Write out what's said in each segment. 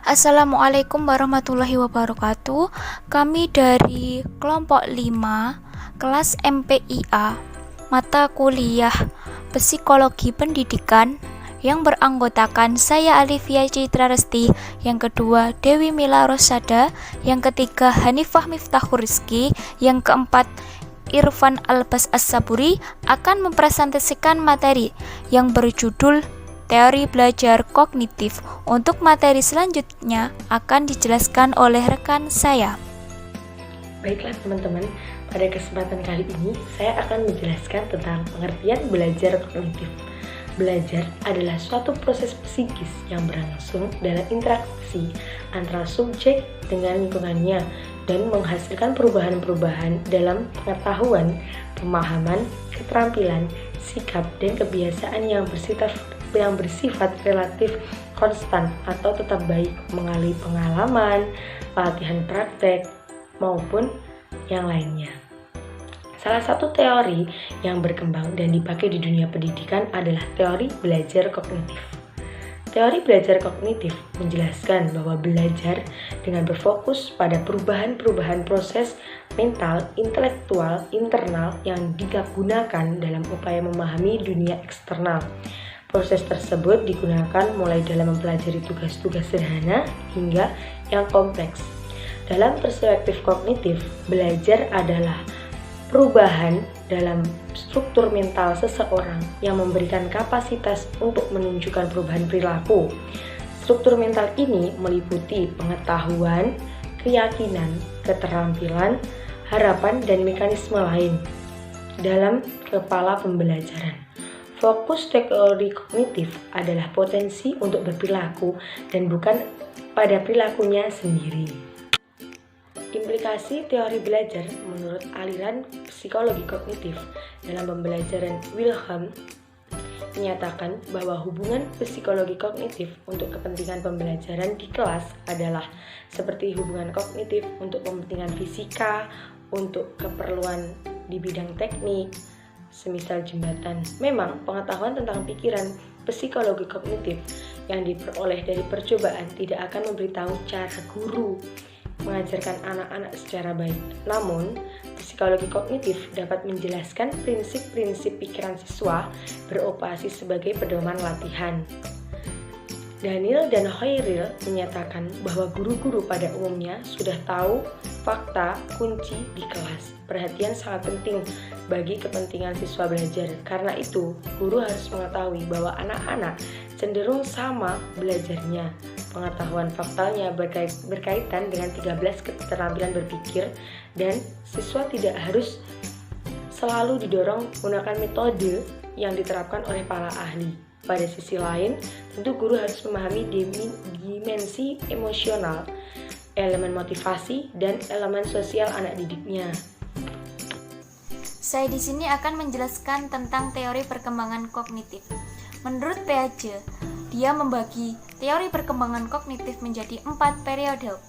Assalamualaikum warahmatullahi wabarakatuh. Kami dari kelompok 5 kelas MPIA mata kuliah Psikologi Pendidikan yang beranggotakan saya Alivia Citra Resti, yang kedua Dewi Mila Rosada, yang ketiga Hanifah Miftahur Rizki, yang keempat Irfan Albas As-Saburi akan mempresentasikan materi yang berjudul Teori Belajar Kognitif. Untuk materi selanjutnya akan dijelaskan oleh rekan saya. Baiklah teman-teman, pada kesempatan kali ini saya akan menjelaskan tentang pengertian belajar kognitif. Belajar adalah suatu proses psikis yang berlangsung dalam interaksi antara subjek dengan lingkungannya dan menghasilkan perubahan-perubahan dalam pengetahuan, pemahaman, keterampilan, sikap, dan kebiasaan yang bersifat relatif konstan atau tetap baik melalui pengalaman, latihan praktek, maupun yang lainnya. Salah satu teori yang berkembang dan dipakai di dunia pendidikan adalah teori belajar kognitif. Teori belajar kognitif menjelaskan bahwa belajar dengan berfokus pada perubahan-perubahan proses mental, intelektual, internal yang digunakan dalam upaya memahami dunia eksternal. Proses tersebut digunakan mulai dalam mempelajari tugas-tugas sederhana hingga yang kompleks. Dalam perspektif kognitif, belajar adalah perubahan dalam struktur mental seseorang yang memberikan kapasitas untuk menunjukkan perubahan perilaku. Struktur mental ini meliputi pengetahuan, keyakinan, keterampilan, harapan, dan mekanisme lain dalam kepala pembelajaran. Fokus teori kognitif adalah potensi untuk berperilaku dan bukan pada perilakunya sendiri. Implikasi teori belajar menurut aliran psikologi kognitif dalam pembelajaran Wilhelm menyatakan bahwa hubungan psikologi kognitif untuk kepentingan pembelajaran di kelas adalah seperti hubungan kognitif untuk kepentingan fisika, untuk keperluan di bidang teknik, semisal jembatan. Memang pengetahuan tentang pikiran psikologi kognitif yang diperoleh dari percobaan tidak akan memberitahu cara guru mengajarkan anak-anak secara baik. Namun, psikologi kognitif dapat menjelaskan prinsip-prinsip pikiran siswa beroperasi sebagai pedoman latihan. Daniel dan Hoyril menyatakan bahwa guru-guru pada umumnya sudah tahu fakta kunci di kelas. Perhatian sangat penting bagi kepentingan siswa belajar. Karena itu, guru harus mengetahui bahwa anak-anak cenderung sama belajarnya. Pengetahuan faktalnya berkaitan dengan 13 keterampilan berpikir, dan siswa tidak harus selalu didorong menggunakan metode yang diterapkan oleh para ahli. Pada sisi lain, tentu guru harus memahami dimensi emosional, elemen motivasi, dan elemen sosial anak didiknya. Saya di sini akan menjelaskan tentang teori perkembangan kognitif. Menurut Piaget, dia membagi teori perkembangan kognitif menjadi 4 periode.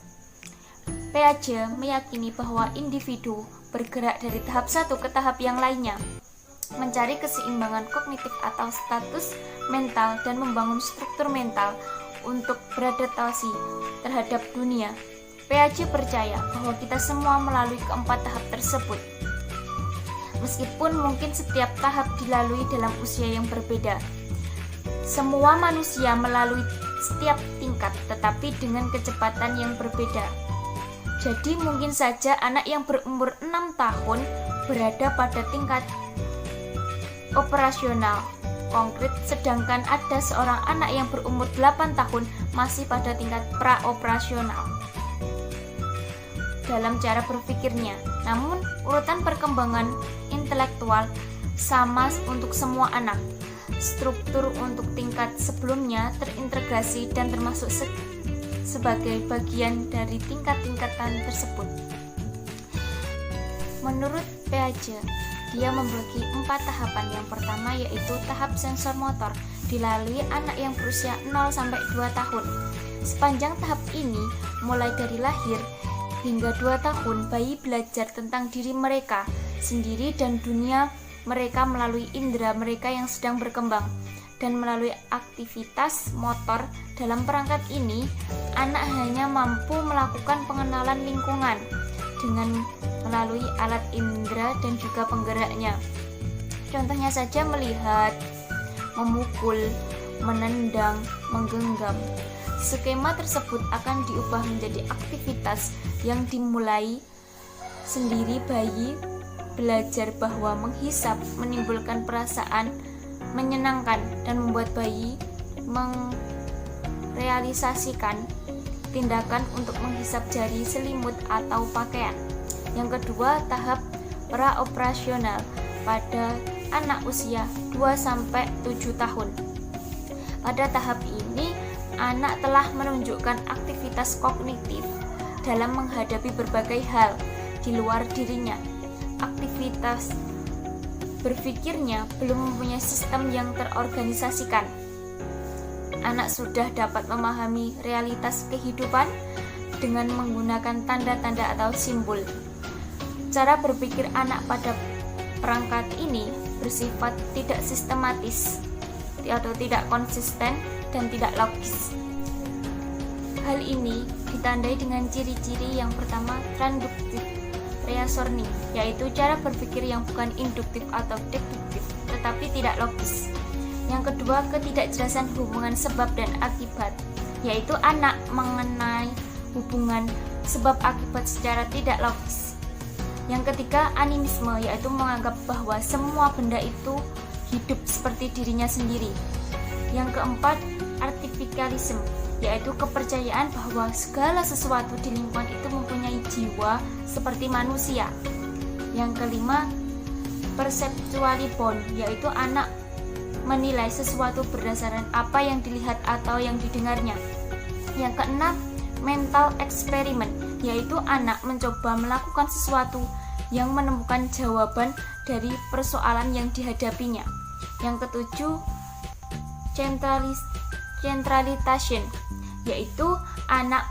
Piaget meyakini bahwa individu bergerak dari tahap satu ke tahap yang lainnya, mencari keseimbangan kognitif atau status mental, dan membangun struktur mental untuk beradaptasi terhadap dunia. Piaget percaya bahwa kita semua melalui keempat tahap tersebut. Meskipun mungkin setiap tahap dilalui dalam usia yang berbeda. Semua manusia melalui setiap tingkat, tetapi dengan kecepatan yang berbeda. Jadi mungkin saja anak yang berumur 6 tahun berada pada tingkat operasional konkret, sedangkan ada seorang anak yang berumur 8 tahun masih pada tingkat praoperasional dalam cara berpikirnya. Namun, urutan perkembangan intelektual sama untuk semua anak. Struktur untuk tingkat sebelumnya terintegrasi dan termasuk sebagai bagian dari tingkat-tingkatan tersebut. Menurut Piaget, dia membagi 4 tahapan. Yang pertama yaitu tahap sensor motor, dilalui anak yang berusia 0-2 tahun. Sepanjang tahap ini, mulai dari lahir hingga 2 tahun, bayi belajar tentang diri mereka sendiri dan dunia mereka melalui indera mereka yang sedang berkembang. dan melalui aktivitas motor dalam perangkat ini, anak hanya mampu melakukan pengenalan lingkungan dengan melalui alat indera dan juga penggeraknya. Contohnya saja melihat, memukul, menendang, menggenggam. Skema tersebut akan diubah menjadi aktivitas yang dimulai sendiri. Bayi belajar bahwa menghisap menimbulkan perasaan menyenangkan dan membuat bayi merealisasikan tindakan untuk menghisap jari, selimut, atau pakaian. Yang kedua, tahap praoperasional pada anak usia 2-7 tahun. Pada tahap ini, anak telah menunjukkan aktivitas kognitif dalam menghadapi berbagai hal di luar dirinya. Aktivitas berpikirnya belum mempunyai sistem yang terorganisasikan. Anak sudah dapat memahami realitas kehidupan dengan menggunakan tanda-tanda atau simbol. Cara berpikir anak pada perangkat ini bersifat tidak sistematis atau tidak konsisten dan tidak logis. Hal ini ditandai dengan ciri-ciri yang pertama, transduktif reasoning, yaitu cara berpikir yang bukan induktif atau deduktif, tetapi tidak logis. Yang kedua, ketidakjelasan hubungan sebab dan akibat, yaitu anak mengenai hubungan sebab akibat secara tidak logis. Yang ketiga, animisme, yaitu menganggap bahwa semua benda itu hidup seperti dirinya sendiri. Yang keempat, artificialism, yaitu kepercayaan bahwa segala sesuatu di lingkungan itu mempunyai jiwa seperti manusia. Yang kelima, perceptualibon, yaitu anak menilai sesuatu berdasarkan apa yang dilihat atau yang didengarnya. Yang keenam, mental experiment, yaitu anak mencoba melakukan sesuatu yang menemukan jawaban dari persoalan yang dihadapinya. Yang ketujuh, centralization, yaitu anak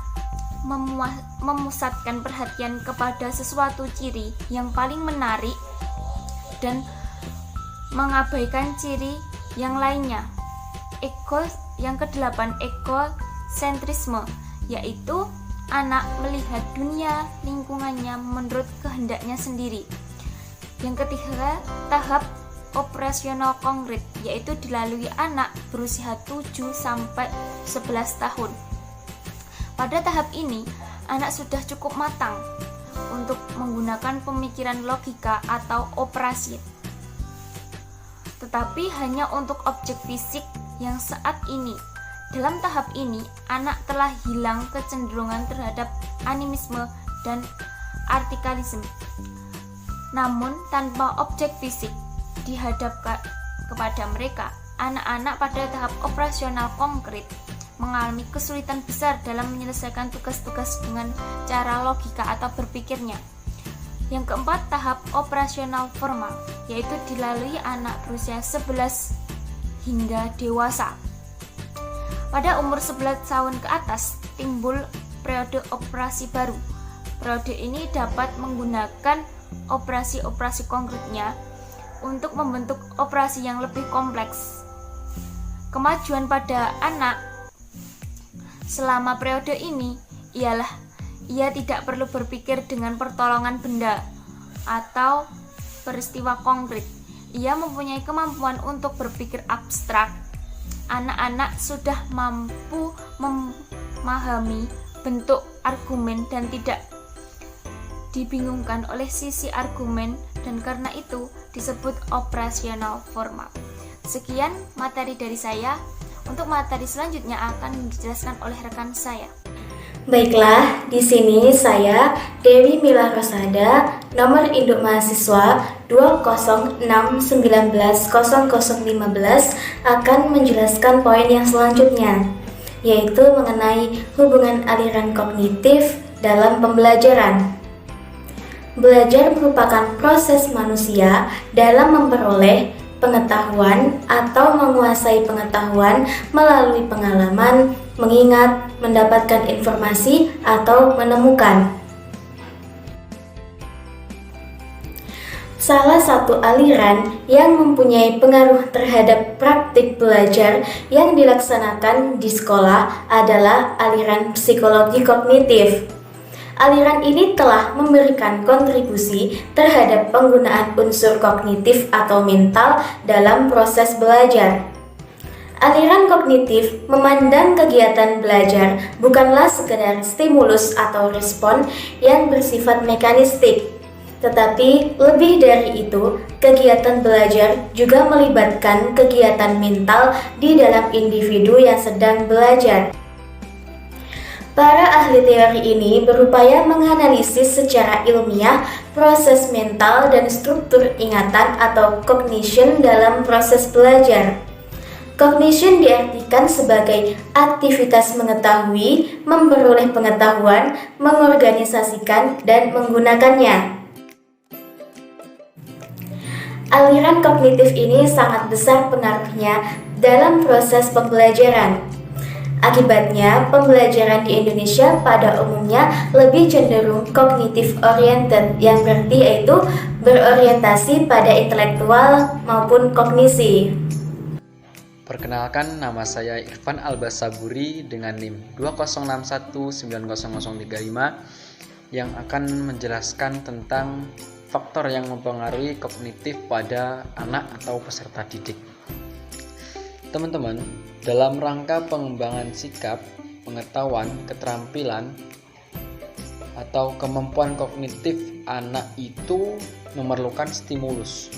memusatkan perhatian kepada sesuatu ciri yang paling menarik dan mengabaikan ciri yang lainnya. Yang kedelapan, egosentrisme, yaitu anak melihat dunia lingkungannya menurut kehendaknya sendiri. Yang ketiga, tahap operasional konkret, yaitu dilalui anak berusia 7-11 tahun. Pada tahap ini, anak sudah cukup matang untuk menggunakan pemikiran logika atau operasi, tetapi hanya untuk objek fisik yang saat ini. Dalam tahap ini, anak telah hilang kecenderungan terhadap animisme dan artikalisme. Namun, tanpa objek fisik dihadapkan kepada mereka, anak-anak pada tahap operasional konkret mengalami kesulitan besar dalam menyelesaikan tugas-tugas dengan cara logika atau berpikirnya. Yang keempat, tahap operasional formal, yaitu dilalui anak berusia 11 hingga dewasa. Pada umur 11 tahun ke atas, timbul periode operasi baru. Periode ini dapat menggunakan operasi-operasi konkretnya untuk membentuk operasi yang lebih kompleks. Kemajuan pada anak selama periode ini ialah ia tidak perlu berpikir dengan pertolongan benda atau peristiwa konkret. Ia mempunyai kemampuan untuk berpikir abstrak. Anak-anak sudah mampu memahami bentuk argumen dan tidak dibingungkan oleh sisi argumen, dan karena itu disebut operasional formal. Sekian materi dari saya. Untuk materi selanjutnya akan dijelaskan oleh rekan saya. Baiklah, di sini saya, Dewi Mila Rosada, nomor induk mahasiswa 206190015, akan menjelaskan poin yang selanjutnya, yaitu mengenai hubungan aliran kognitif dalam pembelajaran. Belajar merupakan proses manusia dalam memperoleh pengetahuan atau menguasai pengetahuan melalui pengalaman, mengingat, mendapatkan informasi, atau menemukan. Salah satu aliran yang mempunyai pengaruh terhadap praktik belajar yang dilaksanakan di sekolah adalah aliran psikologi kognitif. Aliran ini telah memberikan kontribusi terhadap penggunaan unsur kognitif atau mental dalam proses belajar. Aliran kognitif memandang kegiatan belajar bukanlah sekedar stimulus atau respon yang bersifat mekanistik, tetapi lebih dari itu, kegiatan belajar juga melibatkan kegiatan mental di dalam individu yang sedang belajar. Para ahli teori ini berupaya menganalisis secara ilmiah proses mental dan struktur ingatan atau cognition dalam proses belajar. Cognition diartikan sebagai aktivitas mengetahui, memperoleh pengetahuan, mengorganisasikan, dan menggunakannya. Aliran kognitif ini sangat besar pengaruhnya dalam proses pembelajaran. Akibatnya, pembelajaran di Indonesia pada umumnya lebih cenderung kognitif oriented, yang berarti yaitu berorientasi pada intelektual maupun kognisi. Perkenalkan, nama saya Irfan Albasaburi dengan NIM 201190035 yang akan menjelaskan tentang faktor yang mempengaruhi kognitif pada anak atau peserta didik. Teman-teman, dalam rangka pengembangan sikap, pengetahuan, keterampilan, atau kemampuan kognitif, anak itu memerlukan stimulus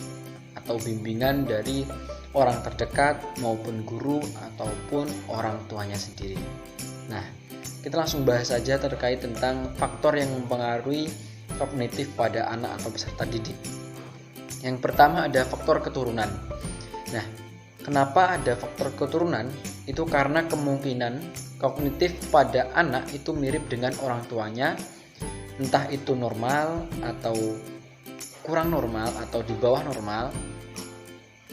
atau bimbingan dari orang terdekat maupun guru ataupun orang tuanya sendiri. Nah, kita langsung bahas saja terkait tentang faktor yang mempengaruhi kognitif pada anak atau peserta didik. Yang pertama ada faktor keturunan. Nah, kenapa ada faktor keturunan? Itu karena kemungkinan kognitif pada anak itu mirip dengan orang tuanya, entah itu normal atau kurang normal atau di bawah normal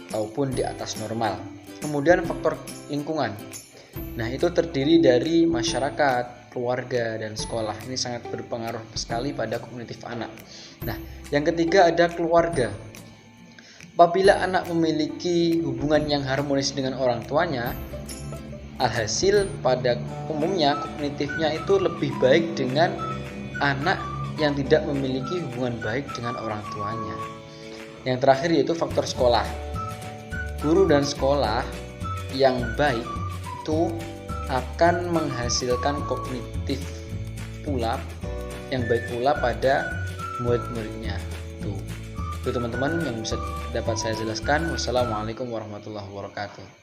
ataupun di atas normal. Kemudian faktor lingkungan. Nah, itu terdiri dari masyarakat, keluarga, dan sekolah. Ini sangat berpengaruh sekali pada kognitif anak. Nah, yang ketiga ada keluarga. Apabila anak memiliki hubungan yang harmonis dengan orang tuanya, alhasil pada umumnya kognitifnya itu lebih baik dengan anak yang tidak memiliki hubungan baik dengan orang tuanya. Yang terakhir yaitu faktor sekolah. Guru dan sekolah yang baik itu akan menghasilkan kognitif pula yang baik pula pada murid-muridnya. Itu teman-teman yang bisa dapat saya jelaskan. Wassalamualaikum warahmatullahi wabarakatuh.